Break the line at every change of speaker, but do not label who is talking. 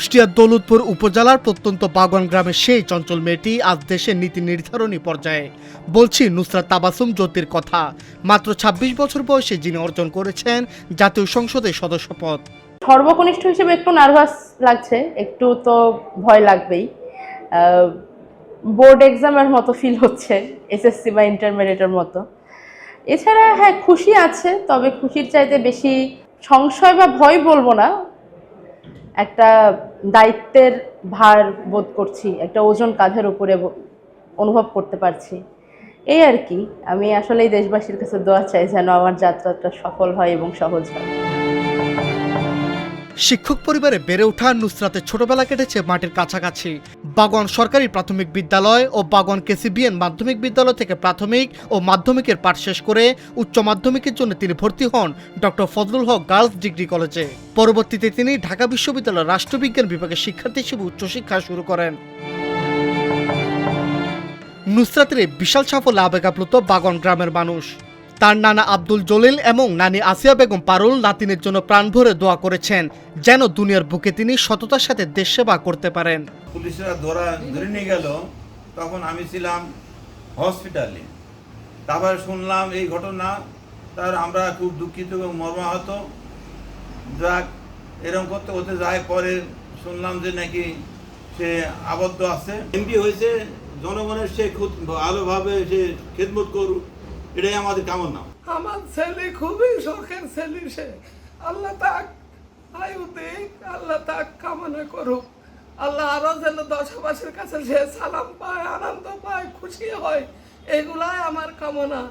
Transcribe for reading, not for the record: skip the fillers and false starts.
কুষ্টিয়ার দৌলতপুর উপজেলার প্রত্যন্ত বাগন গ্রামের সেই চঞ্চল মেয়েটি আজ দেশের নীতি নির্ধারণী পর্যায়ে। বলছি নুসরাত তাবাসসুম জ্যোতির কথা। মাত্র ২৬ বছর বয়সে যিনি অর্জন করেছেন জাতীয় সংসদের সদস্য পদ।
সর্বকনিষ্ঠ হিসেবে একটু নার্ভাস লাগছে, একটু তো ভয় লাগবেই। বোর্ড এক্সামের মতো ফিল হচ্ছে, এসএসসি বা ইন্টারমিডিয়েটের মতো। এছাড়া হ্যাঁ, খুশি আছে, তবে খুশির চাইতে বেশি সংশয় বা ভয় বলবো না, একটা দায়িত্বের ভার বোধ করছি, একটা ওজন কাঁধের উপরে অনুভব করতে পারছি। এই আর কি। আমি আসলে এই দেশবাসীর কাছে দোয়া চাই যেন আমার যাত্রাটা সফল হয় এবং সহজ হয়।
শিক্ষক পরিবারে বেড়ে ওঠা নুসরাতের ছোটবেলা কেটেছে মাটির কাছাকাছি। বাগন সরকারি প্রাথমিক বিদ্যালয় ও বাগন কেসিবিএন মাধ্যমিক বিদ্যালয় থেকে প্রাথমিক ও মাধ্যমিকের পাঠ শেষ করে উচ্চ মাধ্যমিকের জন্য তিনি ভর্তি হন ডক্টর ফজলুল হক গার্লস ডিগ্রি কলেজে। পরবর্তীতে তিনি ঢাকা বিশ্ববিদ্যালয়ের রাষ্ট্রবিজ্ঞান বিভাগের শিক্ষার্থী হিসেবে উচ্চশিক্ষা শুরু করেন। নুসরাতের এই বিশাল সাফল্য আবেগ আপ্লুত বাগন গ্রামের মানুষ। তার নানা আব্দুল জলিল এবং নানি আসিয়া বেগম পারুল নাতিনের জন্য প্রাণ ভরে দোয়া করেছেন যেন দুনিয়ার বুকে তিনি সততার সাথে দেশ সেবা করতে পারেন।
পুলিশরা ধরে নিয়ে গেল, তখন আমি ছিলাম হসপিটালে। তারপরে শুনলাম এই ঘটনা, তার আমরা খুব দুঃখিত এবং মর্মাহত। যাক, এরকম করতে করতে যায়, পরে শুনলাম যে নাকি সে আবদ্ধ আছে, এমপি হয়েছে। জনগণের সে খুব ভালোভাবে সে খেদমত করুক, এটাই আমাদের কামনা।
আমার ছেলে খুবই শখের ছেলে, সে আল্লাহ তাক আয়ু দিক, আল্লাহ তাক কামনা করুক। আল্লাহ আরো যেন দশবাসীর কাছে সে সালাম পায়, আনন্দ পায়, খুশি হয়, এগুলাই আমার কামনা।